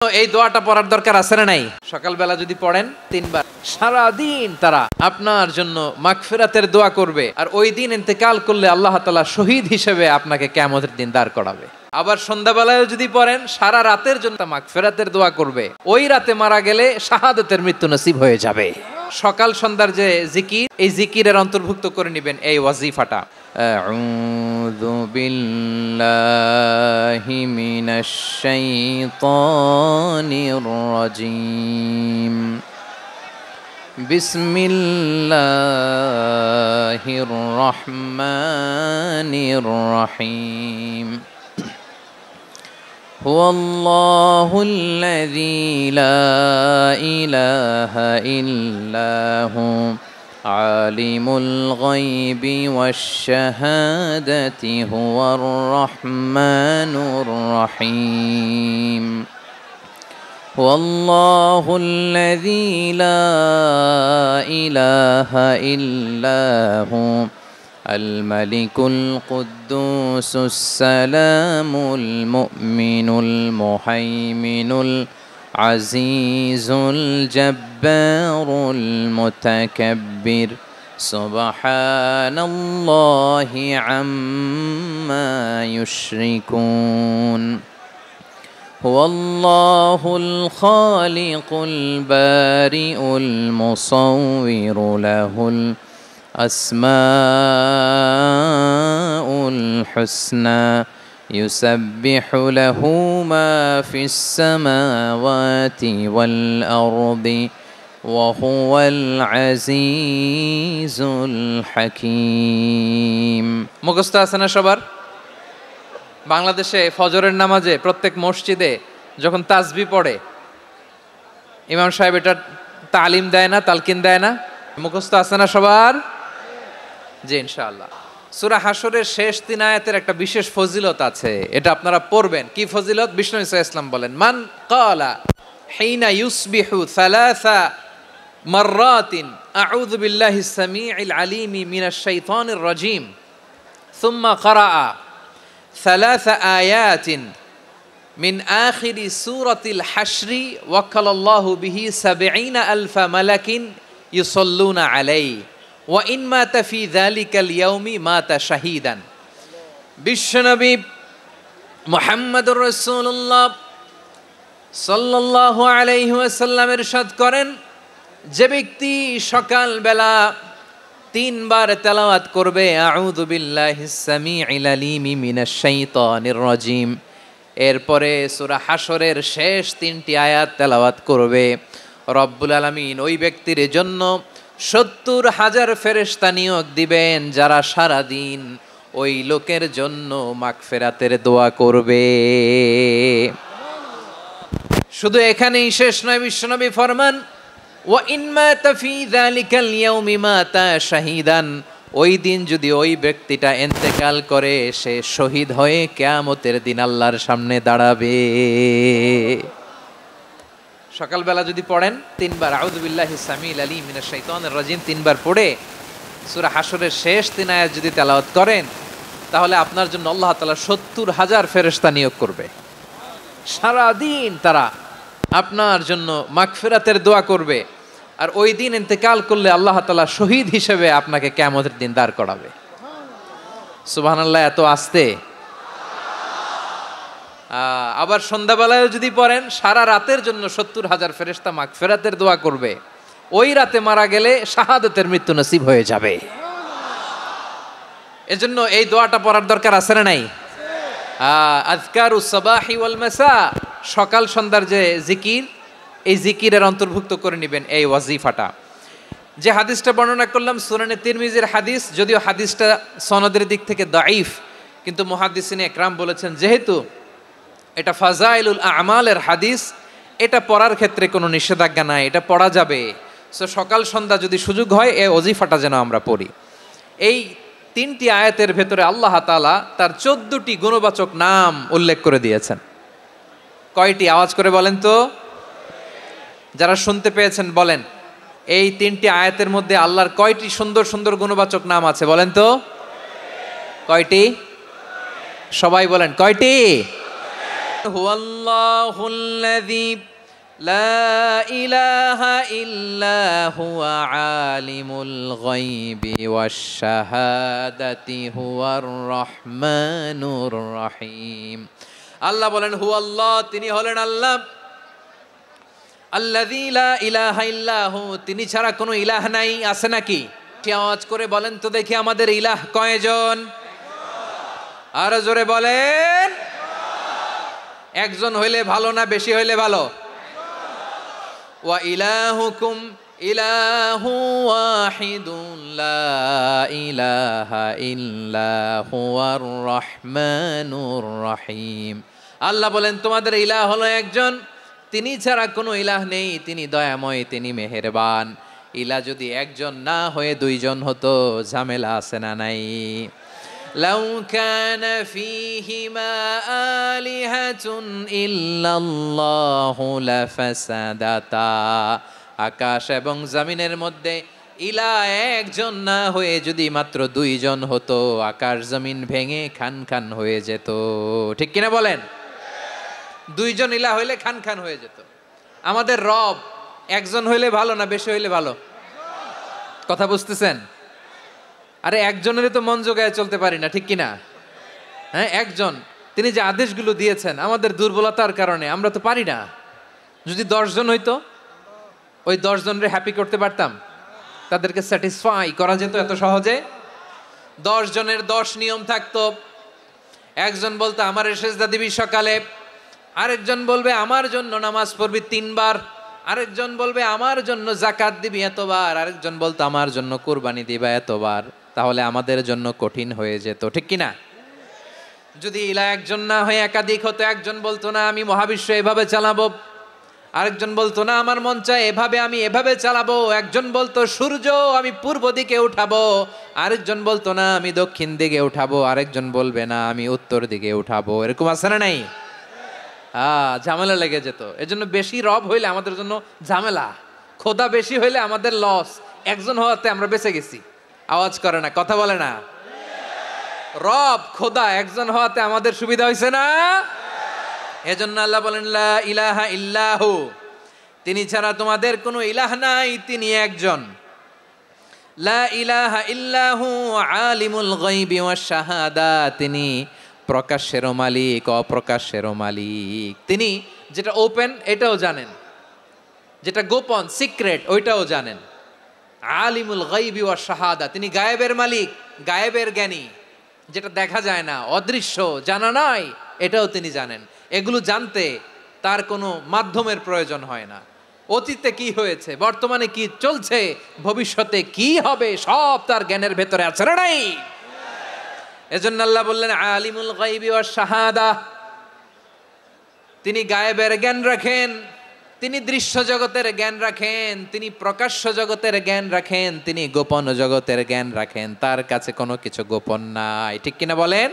এই দোয়াটা পড়ার দরকার আছে না নাই? সকালবেলা যদি পড়েন 3 বার, সারাদিন তারা আপনার জন্য মাগফিরাতের দোয়া করবে। আর ওই দিন ইন্তেকাল করলে আল্লাহ তাআলা শহীদ হিসেবে আপনাকে কিয়ামতের দিন দাঁড় করাবে। আবার সন্ধ্যাবেলায় যদি পড়েন, সারা রাতের জন্য মাগফিরাতের দোয়া করবে। ওই রাতে মারা গেলে শাহাদাতের মৃত্যু নসিব হয়ে যাবে। সকাল সন্ধ্যার যে জিকির, এই জিকিরের অন্তর্ভুক্ত করে নেবেন এই ওয়াজিফাটা। আউযু বিল্লাহি মিনাশ শাইতানির রাজীম। বিসমিল্লাহির রহমানির রহিম। হুয়াল্লাহু আল্লাযী লা ইলাহা ইল্লা হু আলিমুল গায়বি ওয়াশ শাহাদাতি হুয়ার রহমানুর রহিম। হুয়াল্লাহু আল্লাযী লা ইলাহা ইল্লা হু الملك القدوس السلام المؤمن المهيمن العزيز الجبار المتكبر سبحان الله عما يشركون هو الله الخالق البارئ المصور له الأسماء الحسنى يسبح له ما في السماوات والأرض وهو العزيز الحكيم। মুখস্থ আছে না সবার? বাংলাদেশে ফজরের নামাজে প্রত্যেক মসজিদে যখন তাসবিহ পড়ে, ইমাম সাহেব এটা তালিম দেয় না, তালকিন দেয় না? মুখস্থ আছে না সবার? জি, ইনশাআল্লাহ। সূরা হাশরের শেষ 3 আয়াতের একটা বিশেষ ফজিলত আছে, এটা আপনারা পড়বেন। কি ফজিলত? বিষ্ণু ইসা ইসলাম বলেন, মান ক্বালা হিনা ইউসবিহু সালাসা মাররাতিন আউযু বিল্লাহিস সামিউল আলিম মিনাশ শাইতানির রাজীম সুম্মা ক্বারাআ সালাসা আয়াতিন মিন আখিরি সূরাতিল হাশরি ওয়াক্কালাল্লাহু বিহি ৭০,০০০ মালাকিন ইউসাল্লুনা আলাইহি ওয়া ইন মাতা ফি যালিকাল ইয়াউমি মাতা শাহীদান। বিশ্বনবী মুহাম্মদুর রাসূলুল্লাহ সাল্লাল্লাহু আলাইহি ওয়াসাল্লাম ইরশাদ করেন, যে ব্যক্তি সকালবেলা 3 বার তেলাওয়াত করবে আউযু বিল্লাহিস সামিউল আলিম মিনাশ শাইতানির রাজীম, এরপরে সূরা হাশরের শেষ 3টি আয়াত তেলাওয়াত করবে, রব্বুল আলামিন ওই ব্যক্তির জন্য ৭০,০০০ ফেরেশতা নিয়োগ দিবেন, যারা সারা দিন ওই লোকের জন্য মাগফিরাতের দোয়া করবে। শুধু এখানেই শেষ নয়, বিশ্বনবী ফরমান, ওয়া ইন মাতা ফি যালিকাল ইয়াউমি মাতা শাহীদান, ওই দিন যদি ওই ব্যক্তিটা ইন্তেকাল করে, সে শহীদ হয়ে কিয়ামতের দিন আল্লাহর সামনে দাঁড়াবে। সকালবেলা যদি পড়েন 3 বার আউযু বিল্লাহিস সামিউল আলিম মিনাশ শাইতানির রাজীম 3 বার পড়ে সূরা হাশরের শেষ 3 আয়াত যদি তেলাওয়াত করেন, তাহলে আপনার জন্য আল্লাহ তাআলা ৭০,০০০ ফেরেশতা নিয়োগ করবে। সারা দিন তারা আপনার জন্য মাগফিরাতের দোয়া করবে। আর ওই দিন ইন্তেকাল করলে আল্লাহ তাআলা শহীদ হিসেবে আপনাকে কিয়ামতের দিন দাঁড় করাবে। সুবহানাল্লাহ, এত আস্তে। আবার সন্ধ্যাবেলায় যদি পড়েন, সারা রাতের জন্য ৭০,০০০ ফেরেশতা মাগফিরাতের দোয়া করবে। ওই রাতে মারা গেলে শাহাদাতের মৃত্যু নসিব হয়ে যাবে। এজন্য এই দোয়াটা পড়ার দরকার আছে না নাই? আযকারুস সাবাহি ওয়াল মাসা, সকাল সন্ধ্যার যে জিকির, এই জিকিরের অন্তর্ভুক্ত করে নেবেন এই ওয়াজিফাটা। যে হাদিসটা বর্ণনা করলাম সুনানে তিরমিজির হাদিস, যদিও হাদিসটা সনদের দিক থেকে দাঈফ, কিন্তু মুহাদ্দিসিনে একরাম বলেছেন যেহেতু এটা ফাজাইলুল আমালের হাদিস, এটা পড়ার ক্ষেত্রে কোনো নিষেধাজ্ঞা নাই, এটা পড়া যাবে। সো সকাল সন্ধ্যা যদি সুযোগ হয় এই ওয়াজিফাটা যেন আমরা পড়ি। এই 3টি আয়াতের ভেতরে আল্লাহ তাআলা তার 14টি গুণবাচক নাম উল্লেখ করে দিয়েছেন। কয়টি? আওয়াজ করে বলেন তো, যারা শুনতে পেয়েছেন বলেন। এই 3টি আয়াতের মধ্যে আল্লাহর কয়টি সুন্দর সুন্দর গুণবাচক নাম আছে বলেন তো? কয়টি? সবাই বলেন কয়টি? হুয়াল্লাহুল্লাযী লা ইলাহা ইল্লা হুয়া আলিমুল গায়বি ওয়াশ শাহাদাতি হুয়ার রহমানুর রহিম। আল্লাহ বলেন হুয়াল্লাহ, তিনি হলেন আল্লাহ, আল্লাযী লা ইলাহা ইল্লাহু, তিনি ছাড়া কোনো ইলাহ নাই। আছে নাকি? আওয়াজ করে বলেন তো দেখি আমাদের ইলাহ কয়জন? আরো জোরে বলেন। একজন হইলে ভালো না বেশি হইলে ভালো? ওয়া ইলাহুকুম ইলাহু ওয়াহিদুন লা ইলাহা ইল্লা হুয়ার রহমানুর রহিম। আল্লাহ বলেন তোমাদের ইলাহ হলো একজন, তিনি ছাড়া কোনো ইলাহ নেই, তিনি দয়াময়, তিনি মেহেরবান। ইলাহ যদি একজন না হয়ে দুইজন হতো, ঝামেলা আছে না নাই? লাউ কানা ফীহিমা আলিহাতুন ইল্লাল্লাহু লাফাসাদাতা, আকাশ এবং জমিনের মধ্যে ইলাহ একজন না হয়ে যদি মাত্র দুইজন হতো, আকাশ জমিন ভেঙে খান খান হয়ে যেত। ঠিক কিনা বলেন? দুইজন ইলাহ হইলে খান খান হয়ে যেত। আমাদের রব একজন হইলে ভালো না বেশি হইলে ভালো? কথা বুঝতেছেন? আরে একজনের তো মন জোগায় চলতে পারি না, ঠিক কিনা? হ্যাঁ, একজন, তিনি যে আদেশগুলো দিয়েছেন আমাদের দুর্বলতার কারণে আমরা তো পারি না। যদি 10 জন হইতো, ওই 10 জনের হ্যাপি করতে পারতাম, তাদেরকে স্যাটিসফাই করা যেত এত সহজে? 10 জনের 10 নিয়ম থাকতো। একজন বলতো আমার সেজদা দিবি সকালে, আরেকজন বলবে আমার জন্য নামাজ পড়বি 3 বার, আরেকজন বলবে আমার জন্য যাকাত দিবি এতবার, আরেকজন বলতো আমার জন্য কুরবানি দিবা এতবার। তাহলে আমাদের জন্য কঠিন হয়ে যেত, ঠিক কিনা? যদি ইলাহ একজন না হয়ে একাধিক হতো, একজন বলতো না আমি মহাবিশ্ব এভাবে চালাবো, আরেকজন বলতো না আমার মন চায় এভাবে, আমি এভাবে চালাবো, একজন বলতো সূর্য আমি পূর্ব দিকে উঠাবো, আরেকজন বলতো না আমি দক্ষিণ দিকে উঠাবো, আরেকজন বলবে না আমি উত্তর দিকে উঠাবো। এরকম আছে না নাই? ঝামেলা লেগে যেত। এজন্য বেশি রব হইলে আমাদের জন্য ঝামেলা, খোদা বেশি হইলে আমাদের লস। একজন হওয়াতে আমরা বেঁচে গেছি। আওয়াজ করে না, কথা বলে না। রব খোদা একজন হওয়াতে আমাদের সুবিধা হয়েছে না? এজন্য আল্লাহ বলেন লা ইলাহা ইল্লাহু, তিনি ছাড়া তোমাদের কোনো ইলাহ নাই, তিনি একজন। লা ইলাহা ইল্লাহু আলিমুল গায়বি ওয়াশ শাহাদা, তিনি প্রকাশ্যেরও মালিক অপ্রকাশ্যেরও মালিক। তিনি যেটা ওপেন এটাও জানেন, যেটা গোপন সিক্রেট ওইটাও জানেন। আলিমুল গায়বি ওয়াশ শাহাদা, তিনি গায়েবের মালিক, গায়েবের জ্ঞানী, যেটা দেখা যায় না, অদৃশ্য, জানা নাই, এটাও তিনি জানেন। এগুলো জানতে তার কোনো মাধ্যমের প্রয়োজন হয় না। অতীতে কি হয়েছে, বর্তমানে কি চলছে, ভবিষ্যতে কি হবে, সব তার জ্ঞানের ভেতরে আছে না নাই? এজন্য আল্লাহ বললেন আলিমুল গায়বি ওয়াশ শাহাদা, তিনি গায়েবের জ্ঞান রাখেন, তিনি দৃশ্য জগতের জ্ঞান রাখেন, তিনি প্রকাশ্য জগতের জ্ঞান রাখেন, তিনি গোপন জগতের জ্ঞান রাখেন। তার কাছে কোনো কিছু গোপন নাই, ঠিক কিনা বলেন?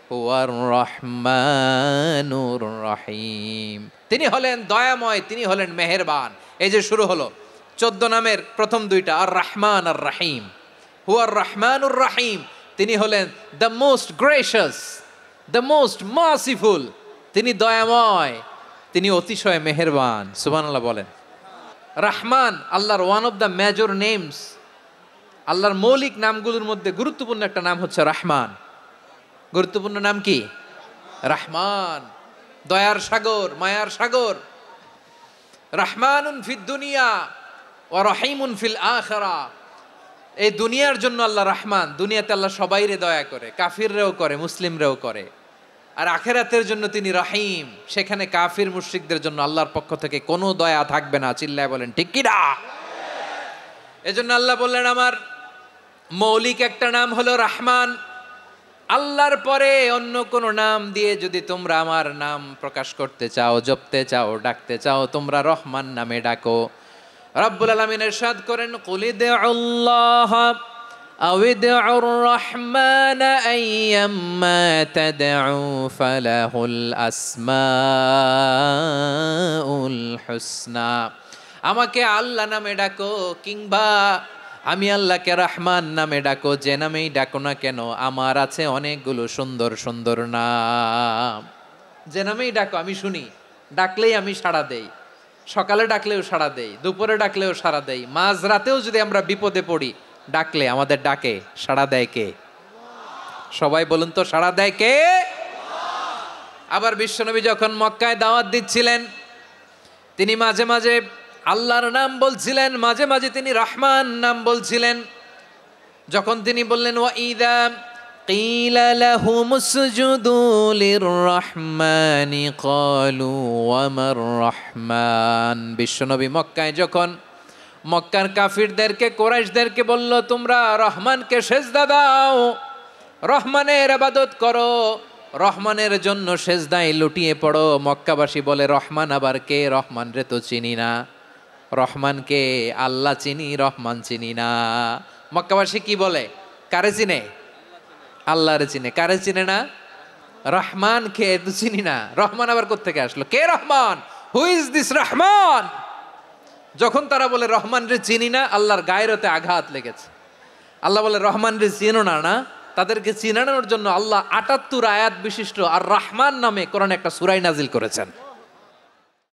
হুয়ার রহমানুর রহিম, তিনি হলেন দয়াময়, তিনি হলেন মেহেরবান। এই যে শুরু হলো 14 নামের প্রথম দুইটা, আর রহমান আর রহিম। হুয়ার রহমানুর রহিম, তিনি হলেন the most gracious, the most merciful, তিনি দয়াময়, তিনি অতিশয় মেহেরবান। সুবহানাল্লাহ বলেন। রহমান আল্লাহর one of the major names, আল্লাহর মৌলিক নামগুলোর মধ্যে গুরুত্বপূর্ণ একটা নাম হচ্ছে রহমান। গুরুত্বপূর্ণ নাম কি? রহমান, দয়ার সাগর, মায়ার সাগর। রহমানুন ফিদ দুনিয়া ওয়া রহিমুন ফিল আখিরা, এই দুনিয়ার জন্য আল্লাহ রহমান, দুনিয়াতে আল্লাহ সবাইরে দয়া করে, কাফিররেও করে, মুসলিমরেও করে। আর আখিরাতের জন্য তিনি রহিম, সেখানে কাফির মুশরিকদের জন্য আল্লাহর পক্ষ থেকে কোনো দয়া থাকবে না। চিল্লায় বলেন ঠিক কি না? এজন্য আল্লাহ বললেন আমার মৌলিক একটা নাম হলো রহমান। আল্লাহর পরে অন্য কোন নাম দিয়ে যদি তোমরা আমার নাম প্রকাশ করতে চাও, জপতে চাও, ডাকতে চাও, তোমরা রহমান নামে ডাকো। রব্বুল আলামিন ইরশাদ করেন কুলিদুল্লাহ আউদিউর রহমান আইয়াম্মা তাদউ ফালাহুল আসমাউল হুসনা, আমাকে আল্লাহ নামে ডাকো কিংবা আমি আল্লাহকে রহমান নামে ডাকো, যে নামেই ডাকো না কেন আমার আছে অনেকগুলো সুন্দর সুন্দর নাম। যে নামেই ডাকো আমি শুনি, ডাকলেই আমি সাড়া দেই, সকালে ডাকলেও সাড়া দেই, দুপুরে ডাকলেও সাড়া দেই, মাঝরাতেও যদি আমরা বিপদে পড়ি ডাকলে আমাদের ডাকে সাড়া দেয় কে? সবাই বলুন তো, সাড়া দেয় কে? আবার বিশ্বনবী যখন মক্কায় দাওয়াত দিচ্ছিলেন, তিনি মাঝে মাঝে আল্লাহর নাম বলছিলেন, মাঝে মাঝে তিনি রহমান নাম বলছিলেন। যখন তিনি বললেন ওয়াইদা কিলা লাহুমুসজুদু লিররহমানি ক্বালু ওয়ামার রহমান, বিশ্বনবী মক্কায় যখন মক্কার কাফিরদেরকে, কুরাইশদেরকে বলল তোমরা রহমানকে সেজদা দাও, রহমানের ইবাদত করো, রহমানের জন্য সেজদায় লুটিয়ে পড়ো, মক্কাবাসী বলে রহমান আবার কে? রহমান রে তো চিনি না। রহমানকে আল্লাহ চিনি, রহমান চিনি না। মক্কাবাসী কি বলে? কারে চিনে? আল্লাহরে চিনে। কারে চিনে না? রহমান কে তো চিনি না। রহমান আবার কোত্থেকে আসলো? কে Rahman? Who is this Rahman? যখন তারা বলে রহমান রে চিনি না, আল্লাহর গায়রতে আঘাত লেগেছে। আল্লাহ বলে রহমান রে চিনো না? না, তাদেরকে চিনানোর জন্য আল্লাহ ৭৮ আয়াত বিশিষ্ট আর রহমান নামে কোরআনে একটা সূরা নাজিল করেছেন।